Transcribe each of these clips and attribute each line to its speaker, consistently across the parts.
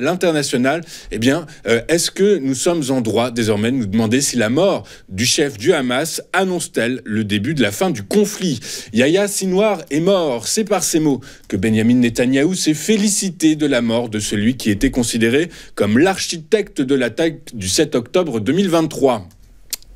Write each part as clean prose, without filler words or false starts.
Speaker 1: l'international, eh bien, est-ce que nous sommes en droit désormais de nous demander si la mort du chef du Hamas annonce-t-elle le début de la fin du conflit? Yahya Sinwar est mort. C'est par ces mots que Benyamin Netanyahou s'est félicité de la mort de celui qui était considéré comme l'architecte de l'attaque du 7 octobre 2023.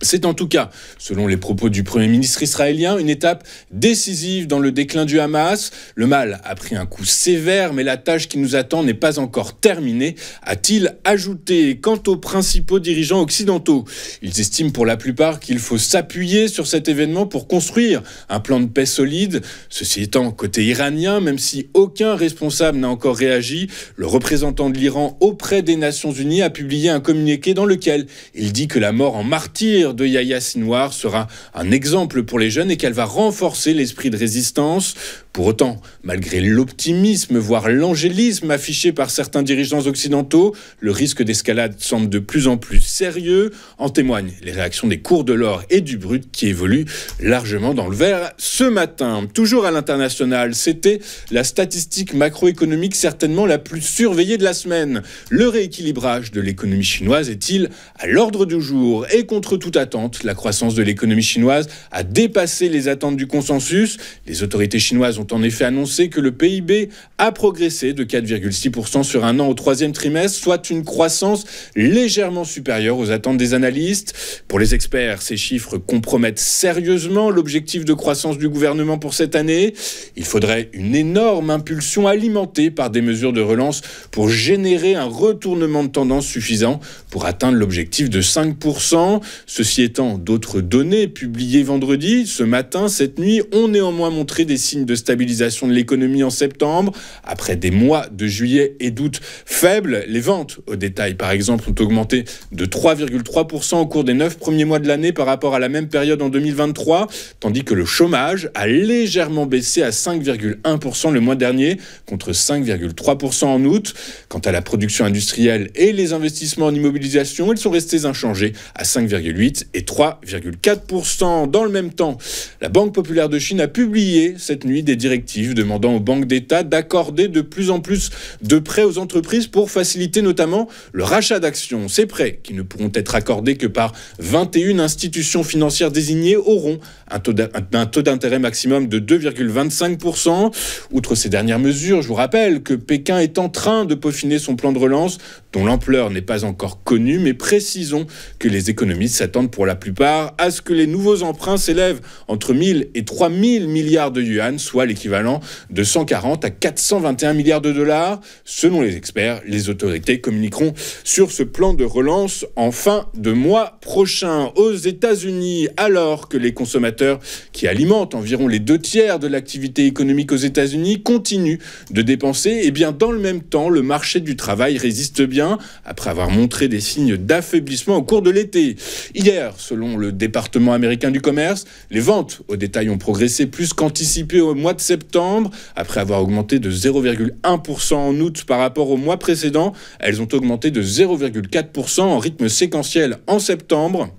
Speaker 1: C'est en tout cas, selon les propos du Premier ministre israélien, une étape décisive dans le déclin du Hamas. Le mal a pris un coup sévère, mais la tâche qui nous attend n'est pas encore terminée, a-t-il ajouté. Quant aux principaux dirigeants occidentaux, ils estiment pour la plupart qu'il faut s'appuyer sur cet événement pour construire un plan de paix solide. Ceci étant, côté iranien, même si aucun responsable n'a encore réagi, le représentant de l'Iran auprès des Nations Unies a publié un communiqué dans lequel il dit que la mort en martyr de Yahya Sinwar sera un exemple pour les jeunes et qu'elle va renforcer l'esprit de résistance. Pour autant, malgré l'optimisme, voire l'angélisme affiché par certains dirigeants occidentaux, le risque d'escalade semble de plus en plus sérieux. En témoignent les réactions des cours de l'or et du brut qui évoluent largement dans le vert ce matin. Toujours à l'international, c'était la statistique macroéconomique certainement la plus surveillée de la semaine. Le rééquilibrage de l'économie chinoise est-il à l'ordre du jour? Et contre toute attente, la croissance de l'économie chinoise a dépassé les attentes du consensus. Les autorités chinoises ont en effet annoncé que le PIB a progressé de 4,6% sur un an au troisième trimestre, soit une croissance légèrement supérieure aux attentes des analystes. Pour les experts, ces chiffres compromettent sérieusement l'objectif de croissance du gouvernement pour cette année. Il faudrait une énorme impulsion alimentée par des mesures de relance pour générer un retournement de tendance suffisant pour atteindre l'objectif de 5%. Ceci étant, d'autres données publiées vendredi, ce matin, cette nuit, ont néanmoins montré des signes de stabilisation de l'économie en septembre. Après des mois de juillet et d'août faibles, les ventes au détail, par exemple, ont augmenté de 3,3% au cours des 9 premiers mois de l'année par rapport à la même période en 2023, tandis que le chômage a légèrement baissé à 5,1% le mois dernier, contre 5,3% en août. Quant à la production industrielle et les investissements en immobilisation, ils sont restés inchangés à 5,8% et 3,4%. Dans le même temps, la Banque populaire de Chine a publié cette nuit des directives demandant aux banques d'État d'accorder de plus en plus de prêts aux entreprises pour faciliter notamment le rachat d'actions. Ces prêts, qui ne pourront être accordés que par 21 institutions financières désignées, auront un taux d'intérêt maximum de 2,25%. Outre ces dernières mesures, je vous rappelle que Pékin est en train de peaufiner son plan de relance, dont l'ampleur n'est pas encore connue, mais précisons que les économistes s'attendent pour la plupart à ce que les nouveaux emprunts s'élèvent entre 1000 et 3000 milliards de yuan, soit l'équivalent de 140 à 421 milliards de dollars. Selon les experts, les autorités communiqueront sur ce plan de relance en fin de mois prochain. Aux États-Unis, alors que les consommateurs qui alimentent environ les 2/3 de l'activité économique aux États-Unis continuent de dépenser, et bien dans le même temps, le marché du travail résiste bien après avoir montré des signes d'affaiblissement au cours de l'été. Hier, selon le département américain du commerce, les ventes au détail ont progressé plus qu'anticipé au mois de septembre. Après avoir augmenté de 0,1% en août par rapport au mois précédent, elles ont augmenté de 0,4% en rythme séquentiel en septembre.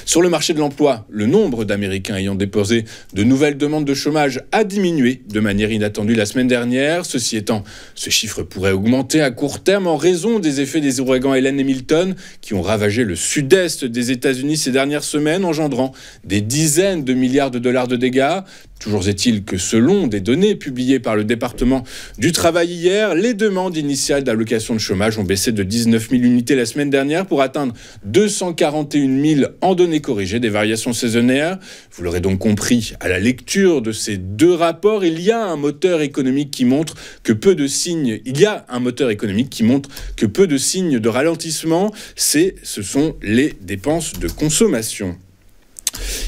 Speaker 1: Sur le marché de l'emploi, le nombre d'Américains ayant déposé de nouvelles demandes de chômage a diminué de manière inattendue la semaine dernière. Ceci étant, ce chiffre pourrait augmenter à court terme en raison des effets des ouragans Helen et Milton qui ont ravagé le sud-est des États-Unis ces dernières semaines, engendrant des dizaines de milliards de dollars de dégâts. Toujours est-il que selon des données publiées par le département du travail hier, les demandes initiales d'allocation de chômage ont baissé de 19 000 unités la semaine dernière pour atteindre 241 000 en données corrigées des variations saisonnières. Vous l'aurez donc compris, à la lecture de ces deux rapports, il y a un moteur économique qui montre que peu de signes de ralentissement. Ce sont les dépenses de consommation.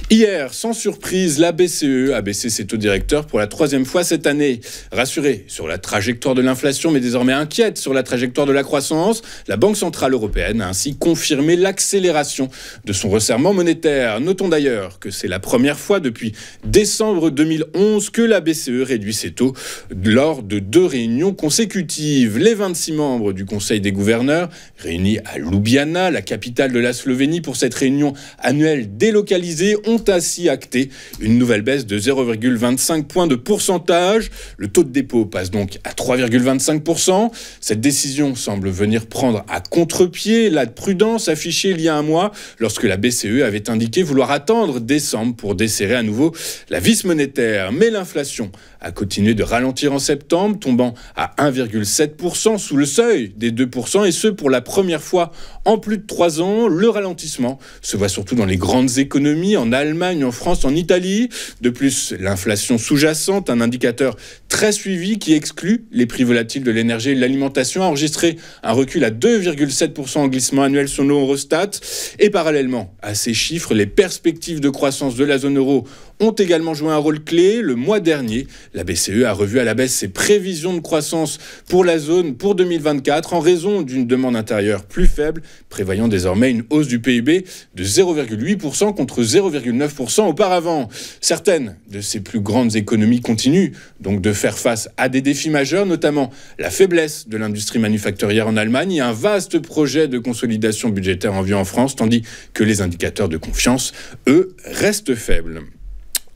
Speaker 1: Hier, sans surprise, la BCE a baissé ses taux directeurs pour la 3e fois cette année. Rassurée sur la trajectoire de l'inflation, mais désormais inquiète sur la trajectoire de la croissance, la Banque centrale européenne a ainsi confirmé l'accélération de son resserrement monétaire. Notons d'ailleurs que c'est la première fois depuis décembre 2011 que la BCE réduit ses taux lors de 2 réunions consécutives. Les 26 membres du Conseil des gouverneurs, réunis à Ljubljana, la capitale de la Slovénie, pour cette réunion annuelle délocalisée, ont ont ainsi acté une nouvelle baisse de 0,25 points de pourcentage. Le taux de dépôt passe donc à 3,25%. Cette décision semble venir prendre à contre-pied la prudence affichée il y a un mois lorsque la BCE avait indiqué vouloir attendre décembre pour desserrer à nouveau la vis monétaire. Mais l'inflation a continué de ralentir en septembre, tombant à 1,7% sous le seuil des 2%, et ce pour la première fois en plus de 3 ans. Le ralentissement se voit surtout dans les grandes économies, en Allemagne, en France, en Italie. De plus, l'inflation sous-jacente, un indicateur très suivi qui exclut les prix volatiles de l'énergie et de l'alimentation, a enregistré un recul à 2,7% en glissement annuel selon Eurostat. Et parallèlement à ces chiffres, les perspectives de croissance de la zone euro ont également joué un rôle clé. Le mois dernier, la BCE a revu à la baisse ses prévisions de croissance pour la zone pour 2024 en raison d'une demande intérieure plus faible, prévoyant désormais une hausse du PIB de 0,8% contre 0,9% auparavant. Certaines de ces plus grandes économies continuent donc de faire face à des défis majeurs, notamment la faiblesse de l'industrie manufacturière en Allemagne et un vaste projet de consolidation budgétaire en vue en France, tandis que les indicateurs de confiance, eux, restent faibles.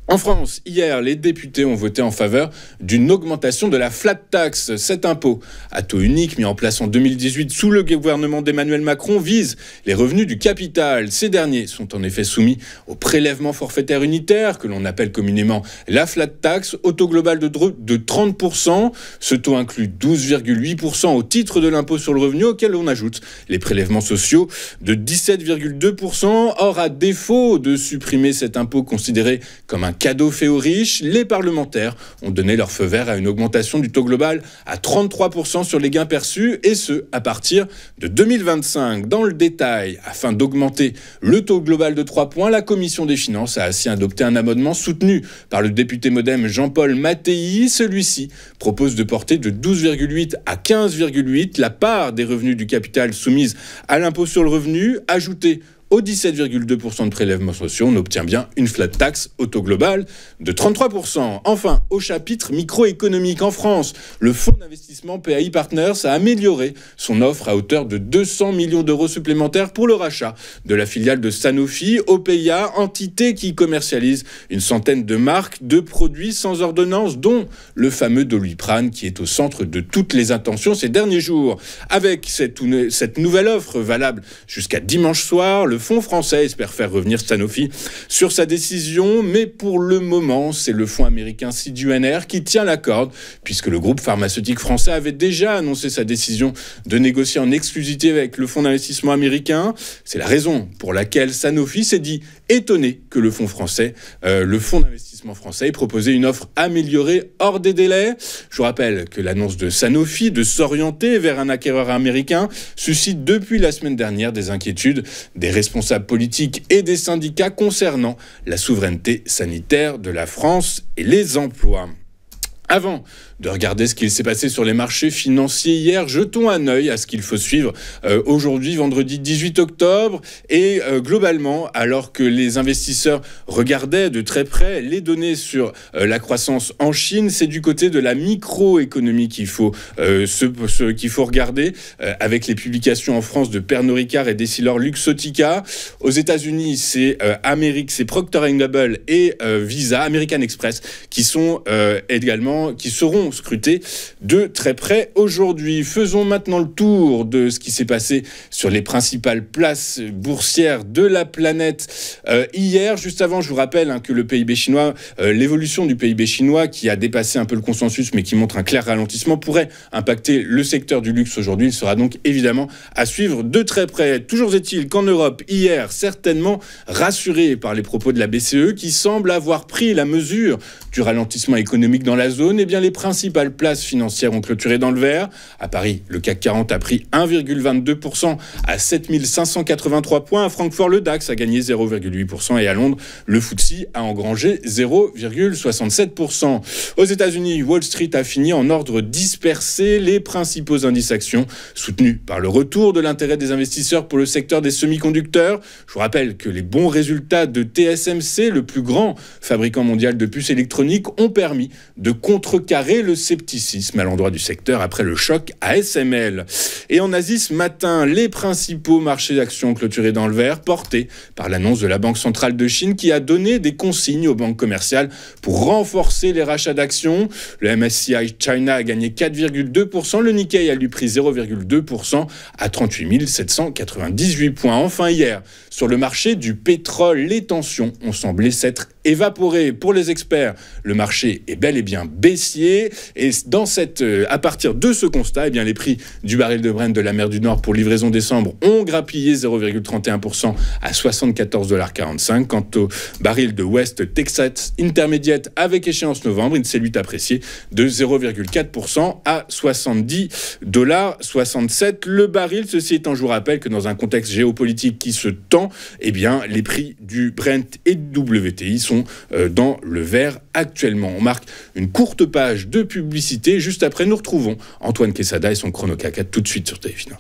Speaker 1: En France, hier, les députés ont voté en faveur d'une augmentation de la flat tax. Cet impôt à taux unique mis en place en 2018 sous le gouvernement d'Emmanuel Macron vise les revenus du capital. Ces derniers sont en effet soumis au prélèvement forfaitaire unitaire que l'on appelle communément la flat tax, au taux global de 30%. Ce taux inclut 12,8% au titre de l'impôt sur le revenu auquel on ajoute les prélèvements sociaux de 17,2%. Or, à défaut de supprimer cet impôt considéré comme un cadeau fait aux riches, les parlementaires ont donné leur feu vert à une augmentation du taux global à 33% sur les gains perçus, et ce, à partir de 2025. Dans le détail, afin d'augmenter le taux global de 3 points, la Commission des finances a ainsi adopté un amendement soutenu par le député modem Jean-Paul Mattei. Celui-ci propose de porter de 12,8 à 15,8 la part des revenus du capital soumise à l'impôt sur le revenu, ajoutée aux 17,2% de prélèvements sociaux, on obtient bien une flat tax au taux global de 33%. Enfin, au chapitre microéconomique en France, le fonds d'investissement PAI Partners a amélioré son offre à hauteur de 200 millions d'euros supplémentaires pour le rachat de la filiale de Sanofi, OPEA, entité qui commercialise une centaine de marques de produits sans ordonnance, dont le fameux Doliprane qui est au centre de toutes les attentions ces derniers jours. Avec cette nouvelle offre valable jusqu'à dimanche soir, le fonds français espère faire revenir Sanofi sur sa décision, mais pour le moment, c'est le fonds américain Cigna qui tient la corde, puisque le groupe pharmaceutique français avait déjà annoncé sa décision de négocier en exclusivité avec le fonds d'investissement américain. C'est la raison pour laquelle Sanofi s'est dit étonné que le fonds d'investissement français ait proposé une offre améliorée hors des délais. Je vous rappelle que l'annonce de Sanofi de s'orienter vers un acquéreur américain suscite depuis la semaine dernière des inquiétudes des responsables politiques et des syndicats concernant la souveraineté sanitaire de la France et les emplois. Avant de regarder ce qu'il s'est passé sur les marchés financiers hier, jetons un œil à ce qu'il faut suivre aujourd'hui, vendredi 18 octobre. Et globalement, alors que les investisseurs regardaient de très près les données sur la croissance en Chine, c'est du côté de la microéconomie qu'il faut regarder, avec les publications en France de Pernod Ricard et d'Essilor-Luxottica. Aux États-Unis, c'est Procter & Gamble et Visa, American Express, qui seront scrutés de très près aujourd'hui. Faisons maintenant le tour de ce qui s'est passé sur les principales places boursières de la planète hier. Juste avant, je vous rappelle que le PIB chinois, l'évolution du PIB chinois qui a dépassé un peu le consensus mais qui montre un clair ralentissement, pourrait impacter le secteur du luxe aujourd'hui. Il sera donc évidemment à suivre de très près. Toujours est-il qu'en Europe, hier, certainement rassuré par les propos de la BCE qui semble avoir pris la mesure du ralentissement économique dans la zone, eh bien les principales places financières ont clôturé dans le vert. À Paris, le CAC 40 a pris 1,22% à 7583 points. À Francfort, le DAX a gagné 0,8% et à Londres, le FTSE a engrangé 0,67%. Aux États-Unis, Wall Street a fini en ordre dispersé. Les principaux indices actions soutenus par le retour de l'intérêt des investisseurs pour le secteur des semi-conducteurs. Je vous rappelle que les bons résultats de TSMC, le plus grand fabricant mondial de puces électroniques, ont permis de contenir contrecarrer le scepticisme à l'endroit du secteur après le choc ASML. Et en Asie ce matin, les principaux marchés d'actions clôturés dans le vert, portés par l'annonce de la Banque centrale de Chine qui a donné des consignes aux banques commerciales pour renforcer les rachats d'actions. Le MSCI China a gagné 4,2%, le Nikkei a lui pris 0,2% à 38 798 points. Enfin hier, sur le marché du pétrole, les tensions ont semblé s'être évaporées. Pour les experts, le marché est bel et bien baissier. Et à partir de ce constat, eh bien, les prix du baril de Brent de la mer du Nord pour livraison décembre ont grappillé 0,31% à 74,45 $. Quant au baril de West Texas Intermediate avec échéance novembre, il s'est lui apprécié de 0,4% à 70,67 $. Le baril, ceci étant, je vous rappelle que dans un contexte géopolitique qui se tend, eh bien, les prix du Brent et du WTI sont dans le vert actuellement. On marque une courte page de publicité. Juste après, nous retrouvons Antoine Quesada et son Chrono CAC 4 tout de suite sur TV Finance.